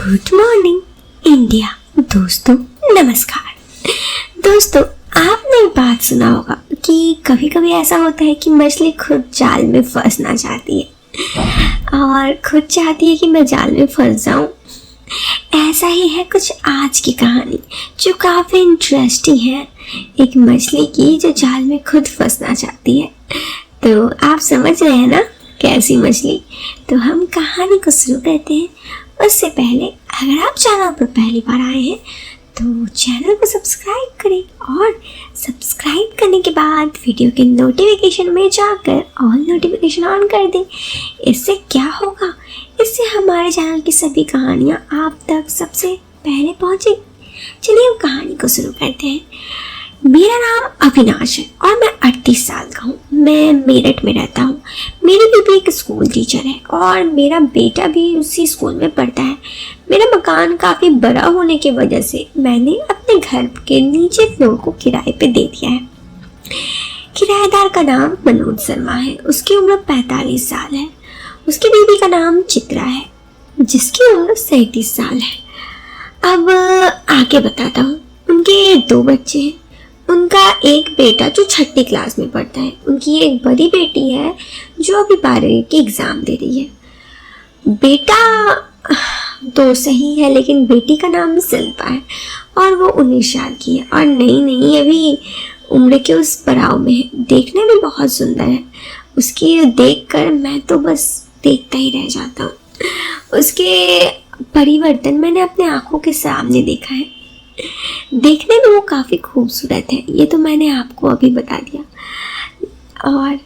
Good morning India. दोस्तों नमस्कार। दोस्तों आपने बात सुना होगा कि कभी कभी ऐसा होता है कि मछली खुद जाल में फंसना चाहती है और खुद चाहती है कि मैं जाल में फंस जाऊं। ऐसा ही है कुछ आज की कहानी जो काफ़ी इंटरेस्टिंग है, एक मछली की जो जाल में खुद फंसना चाहती है। तो आप समझ रहे हैं ना कैसी मछली। तो हम कहानी को शुरू करते हैं। उससे पहले अगर आप चैनल पर पहली बार आए हैं तो चैनल को सब्सक्राइब करें और सब्सक्राइब करने के बाद वीडियो के नोटिफिकेशन में जाकर ऑल नोटिफिकेशन ऑन कर दें। इससे क्या होगा, इससे हमारे चैनल की सभी कहानियाँ आप तक सबसे पहले पहुँचेंगी। चलिए हम कहानी को शुरू करते हैं। मेरा नाम अविनाश है और मैं 38 साल का हूँ। मैं मेरठ में रहता हूँ। मेरी बीबी एक स्कूल टीचर है और मेरा बेटा भी उसी स्कूल में पढ़ता है। मेरा मकान काफ़ी बड़ा होने की वजह से मैंने अपने घर के नीचे फ्लोर को किराए पे दे दिया है। किराएदार का नाम मनोज शर्मा है। उसकी उम्र 45 साल है। उसकी बीबी का नाम चित्रा है जिसकी उम्र 37 साल है। अब आगे बताता हूँ। उनके 2 बच्चे हैं। उनका एक बेटा जो 6ठी क्लास में पढ़ता है। उनकी एक बड़ी बेटी है जो अभी 12वीं की एग्ज़ाम दे रही है। बेटा तो सही है लेकिन बेटी का नाम शिल्पा है और वो 19 साल की है और नई अभी उम्र के उस पड़ाव में है। देखने में बहुत सुंदर है। उसकी देखकर मैं तो बस देखता ही रह जाता हूँ। उसके परिवर्तन मैंने अपने आँखों के सामने देखा है। देखने में वो काफ़ी खूबसूरत है, ये तो मैंने आपको अभी बता दिया। और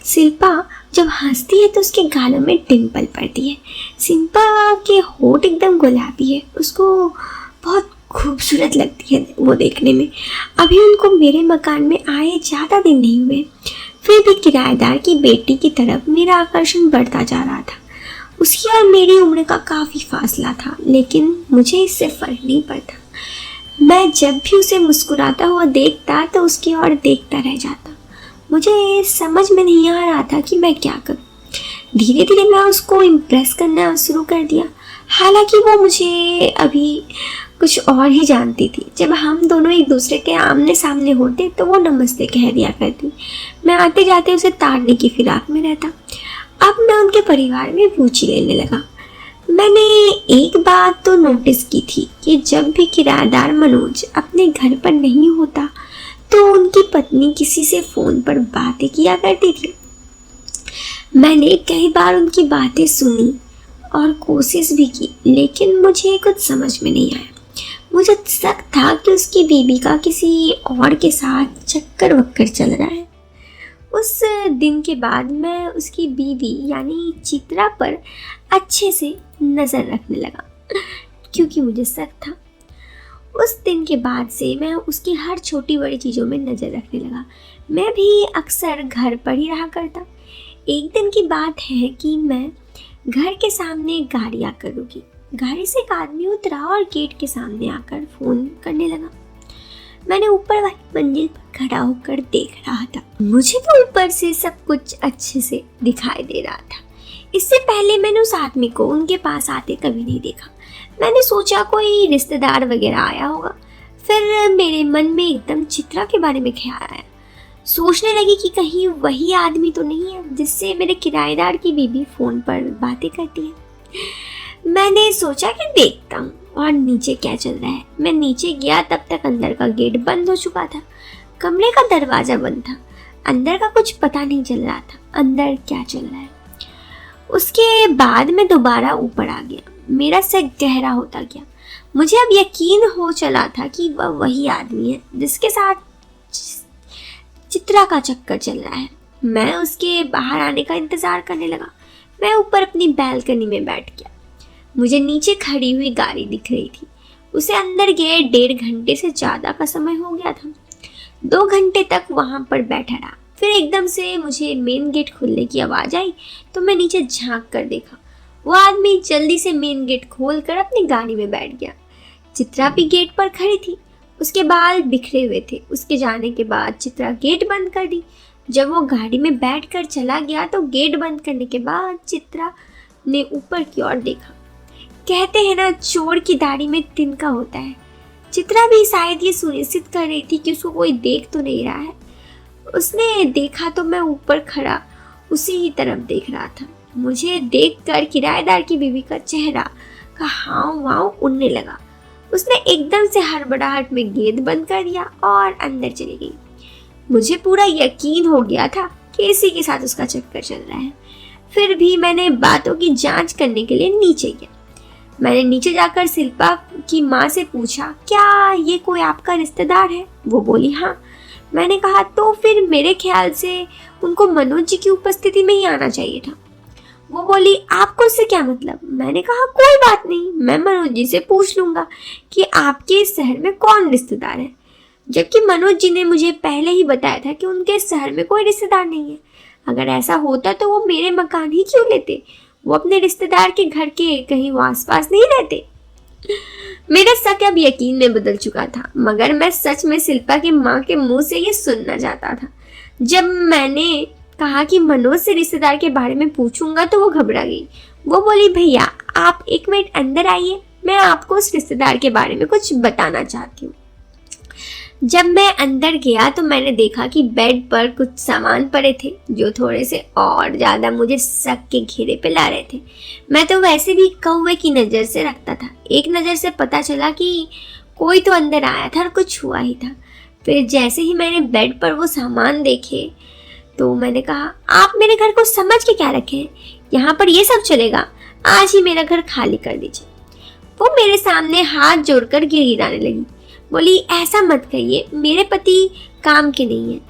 शिल्पा जब हंसती है तो उसके गालों में डिम्पल पड़ती है। शिल्पा के होठ एकदम गुलाबी है। उसको बहुत खूबसूरत लगती है वो देखने में। अभी उनको मेरे मकान में आए ज़्यादा दिन नहीं हुए, फिर भी किराएदार की बेटी की तरफ मेरा आकर्षण बढ़ता जा रहा था। उसकी और मेरी उम्र का काफ़ी फासला था लेकिन मुझे इससे फ़र्क नहीं पड़ता। मैं जब भी उसे मुस्कुराता हुआ देखता तो उसकी ओर देखता रह जाता। मुझे समझ में नहीं आ रहा था कि मैं क्या करूं। धीरे धीरे मैं उसको इम्प्रेस करना शुरू कर दिया। हालांकि वो मुझे अभी कुछ और ही जानती थी। जब हम दोनों एक दूसरे के आमने सामने होते तो वो नमस्ते कह दिया करती। मैं आते जाते उसे ताड़ने की फिराक में रहता। अब मैं उनके परिवार में रुचि लेने लगा। मैंने एक बात तो नोटिस की थी कि जब भी किराएदार मनोज अपने घर पर नहीं होता तो उनकी पत्नी किसी से फ़ोन पर बातें किया करती थी। मैंने कई बार उनकी बातें सुनी और कोशिश भी की लेकिन मुझे कुछ समझ में नहीं आया। मुझे शक था कि उसकी बीबी का किसी और के साथ चक्कर वक्कर चल रहा है। उस दिन के बाद मैं उसकी बीवी यानी चित्रा पर अच्छे से नज़र रखने लगा क्योंकि मुझे शक था। उस दिन के बाद से मैं उसकी हर छोटी बड़ी चीज़ों में नज़र रखने लगा। मैं भी अक्सर घर पर ही रहा करता। एक दिन की बात है कि मैं घर के सामने गाड़ी आकर रुकी। गाड़ी से एक आदमी उतरा और गेट के सामने आकर फ़ोन करने लगा। मैंने ऊपर वाली मंजिल पर खड़ा होकर देख रहा था। मुझे तो ऊपर से सब कुछ अच्छे से दिखाई दे रहा था। इससे पहले मैंने उस आदमी को उनके पास आते कभी नहीं देखा। मैंने सोचा कोई रिश्तेदार वगैरह आया होगा। फिर मेरे मन में एकदम चित्रा के बारे में ख्याल आया। सोचने लगी कि कहीं वही आदमी तो नहीं है जिससे मेरे किराएदार की बीबी फ़ोन पर बातें करती है। मैंने सोचा कि देखता हूँ और नीचे क्या चल रहा है। मैं नीचे गया तब तक अंदर का गेट बंद हो चुका था। कमरे का दरवाज़ा बंद था। अंदर का कुछ पता नहीं चल रहा था अंदर क्या चल रहा है। उसके बाद मैं दोबारा ऊपर आ गया। मेरा शक गहरा होता गया। मुझे अब यकीन हो चला था कि वह वही आदमी है जिसके साथ चित्रा का चक्कर चल रहा है। मैं उसके बाहर आने का इंतज़ार करने लगा। मैं ऊपर अपनी बैल्कनी में बैठ गया। मुझे नीचे खड़ी हुई गाड़ी दिख रही थी। उसे अंदर गए 1.5 घंटे से ज़्यादा का समय हो गया था। 2 घंटे तक वहाँ पर बैठा रहा। फिर एकदम से मुझे मेन गेट खुलने की आवाज़ आई तो मैं नीचे झांक कर देखा। वो आदमी जल्दी से मेन गेट खोल कर अपनी गाड़ी में बैठ गया। चित्रा भी गेट पर खड़ी थी। उसके बाल बिखरे हुए थे। उसके जाने के बाद चित्रा गेट बंद कर दी। जब वो गाड़ी में बैठकर चला गया तो गेट बंद करने के बाद चित्रा ने ऊपर की ओर देखा। कहते हैं ना, चोर की दाढ़ी में तिनका होता है। चित्रा भी शायद ये सुनिश्चित कर रही थी कि उसको कोई देख तो नहीं रहा है। उसने देखा तो मैं ऊपर खड़ा उसी ही तरफ देख रहा था। मुझे देखकर किराएदार की बीवी का चेहरा का हाव भाव उड़ने लगा। उसने एकदम से हड़बड़ाहट में गेट बंद कर दिया और अंदर चली गई। मुझे पूरा यकीन हो गया था कि इसी के साथ उसका चक्कर चल रहा है। फिर भी मैंने बातों की जांच करने के लिए नीचे गया। मैंने नीचे जाकर शिल्पा की माँ से पूछा, क्या ये कोई आपका रिश्तेदार है? वो बोली हाँ। मैंने कहा, तो फिर मेरे ख्याल से उनको मनोज जी की उपस्थिति में ही आना चाहिए था। वो बोली, आपको इससे क्या मतलब? मैंने कहा, कोई बात नहीं, मैं मनोज जी से पूछ लूंगा कि आपके इस शहर में कौन रिश्तेदार है, जबकि मनोज जी ने मुझे पहले ही बताया था कि उनके शहर में कोई रिश्तेदार नहीं है। अगर ऐसा होता तो वो मेरे मकान ही क्यों लेते? वो अपने रिश्तेदार के घर के कहीं आसपास नहीं रहते। मेरा शक अब यकीन में बदल चुका था, मगर मैं सच में शिल्पा की माँ के मुंह से ये सुनना चाहता था। जब मैंने कहा कि मनोज से रिश्तेदार के बारे में पूछूंगा तो वो घबरा गई। वो बोली, भैया आप 1 मिनट अंदर आइए, मैं आपको उस रिश्तेदार के बारे में कुछ बताना चाहती हूँ। जब मैं अंदर गया तो मैंने देखा कि बेड पर कुछ सामान पड़े थे जो थोड़े से और ज़्यादा मुझे शक के घेरे पे ला रहे थे। मैं तो वैसे भी कौवे की नज़र से रखता था। एक नज़र से पता चला कि कोई तो अंदर आया था और कुछ हुआ ही था। फिर जैसे ही मैंने बेड पर वो सामान देखे तो मैंने कहा, आप मेरे घर को समझ के क्या रखे हैं? यहाँ पर ये सब चलेगा? आज ही मेरा घर खाली कर दीजिए। वो मेरे सामने हाथ जोड़कर गिड़गिड़ाने लगी। बोली, ऐसा मत कहिए, मेरे पति काम के नहीं है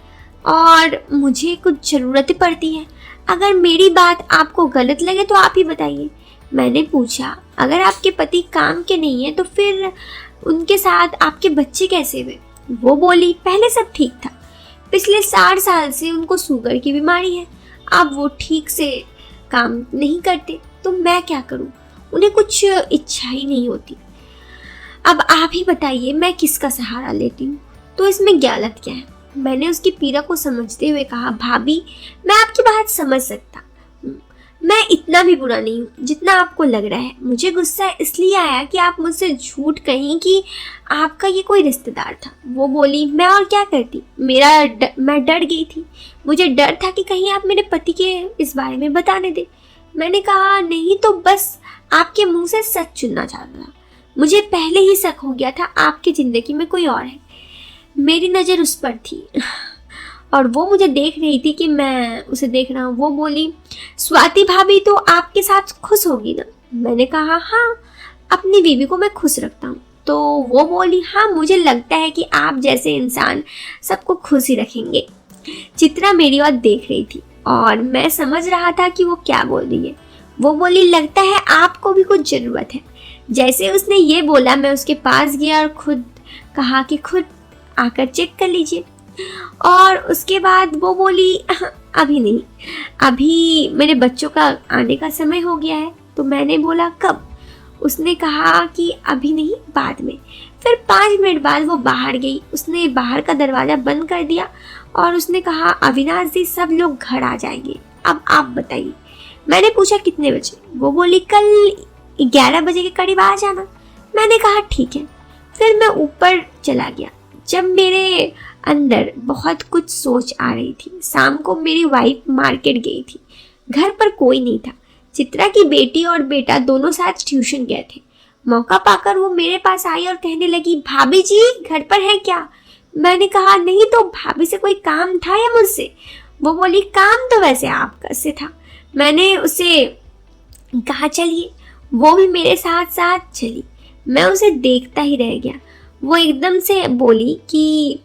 और मुझे कुछ ज़रूरत पड़ती है। अगर मेरी बात आपको गलत लगे तो आप ही बताइए। मैंने पूछा, अगर आपके पति काम के नहीं है तो फिर उनके साथ आपके बच्चे कैसे हुए? वो बोली, पहले सब ठीक था, पिछले 60 साल से उनको शुगर की बीमारी है। अब वो ठीक से काम नहीं करते तो मैं क्या करूं? उन्हें कुछ इच्छा ही नहीं होती। अब आप ही बताइए, मैं किसका सहारा लेती हूँ? तो इसमें गलत क्या है? मैंने उसकी पीड़ा को समझते हुए कहा, भाभी मैं आपकी बात समझ सकता हूँ, मैं इतना भी बुरा नहीं हूँ जितना आपको लग रहा है। मुझे गुस्सा इसलिए आया कि आप मुझसे झूठ कहीं कि आपका ये कोई रिश्तेदार था। वो बोली, मैं और क्या करती, मैं डर गई थी। मुझे डर था कि कहीं आप मेरे पति के इस बारे में बताने दे। मैंने कहा, नहीं तो बस आपके मुंह से सच सुनना चाहता था। मुझे पहले ही शक हो गया था आपकी जिंदगी में कोई और है। मेरी नज़र उस पर थी और वो मुझे देख रही थी कि मैं उसे देख रहा हूँ। वो बोली, स्वाति भाभी तो आपके साथ खुश होगी ना? मैंने कहा, हाँ, अपनी बीवी को मैं खुश रखता हूँ। तो वो बोली, हाँ, मुझे लगता है कि आप जैसे इंसान सबको खुश ही रखेंगे। चित्रा मेरी ओर देख रही थी और मैं समझ रहा था कि वो क्या बोल रही है। वो बोली, लगता है आपको भी कुछ ज़रूरत है। जैसे उसने ये बोला मैं उसके पास गया और खुद कहा कि खुद आकर चेक कर लीजिए। और उसके बाद वो बोली, अभी नहीं, अभी मेरे बच्चों का आने का समय हो गया है। तो मैंने बोला, कब? उसने कहा कि अभी नहीं, बाद में। फिर 5 मिनट बाद वो बाहर गई। उसने बाहर का दरवाज़ा बंद कर दिया और उसने कहा, अविनाश जी सब लोग घर आ जाएंगे, अब आप बताइए। मैंने पूछा, कितने बजे? वो बोली, कल 11 बजे के करीब आ जाना। मैंने कहा, ठीक है। फिर मैं ऊपर चला गया। जब मेरे अंदर बहुत कुछ सोच आ रही थी। शाम को मेरी वाइफ मार्केट गई थी, घर पर कोई नहीं था। चित्रा की बेटी और बेटा दोनों साथ ट्यूशन गए थे। मौका पाकर वो मेरे पास आई और कहने लगी, भाभी जी घर पर है क्या? मैंने कहा, नहीं, तो भाभी से कोई काम था या मुझसे? वो बोली, काम तो वैसे आपका से था। मैंने उसे कहा, चलिए। वो भी मेरे साथ साथ चली। मैं उसे देखता ही रह गया। वो एकदम से बोली कि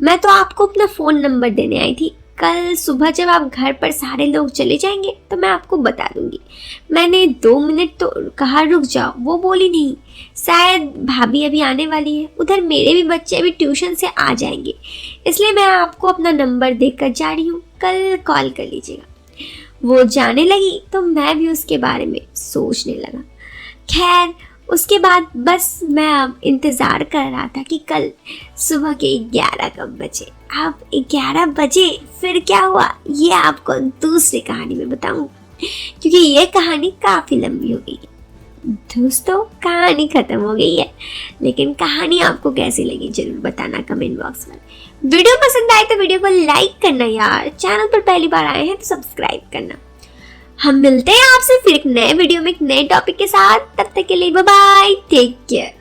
मैं तो आपको अपना फ़ोन नंबर देने आई थी। कल सुबह जब आप घर पर सारे लोग चले जाएंगे तो मैं आपको बता दूंगी। मैंने 2 मिनट तो कहा, रुक जाओ। वो बोली, नहीं, शायद भाभी अभी आने वाली है, उधर मेरे भी बच्चे अभी ट्यूशन से आ जाएंगे, इसलिए मैं आपको अपना नंबर देकर जा रही हूँ, कल कॉल कर लीजिएगा। वो जाने लगी तो मैं भी उसके बारे में सोचने लगा। खैर, उसके बाद बस मैं अब इंतज़ार कर रहा था कि कल सुबह के 11 कब बजे। अब 11 बजे फिर क्या हुआ ये आपको दूसरी कहानी में बताऊं, क्योंकि ये कहानी काफ़ी लंबी हो गई। दोस्तों कहानी खत्म हो गई है, लेकिन कहानी आपको कैसी लगी जरूर बताना कमेंट बॉक्स में। वीडियो पसंद आए तो वीडियो को लाइक करना यार, चैनल पर पहली बार आए हैं तो सब्सक्राइब करना। हम मिलते हैं आपसे फिर एक नए वीडियो में एक नए टॉपिक के साथ, तब तक के लिए बाय बाय, टेक केयर।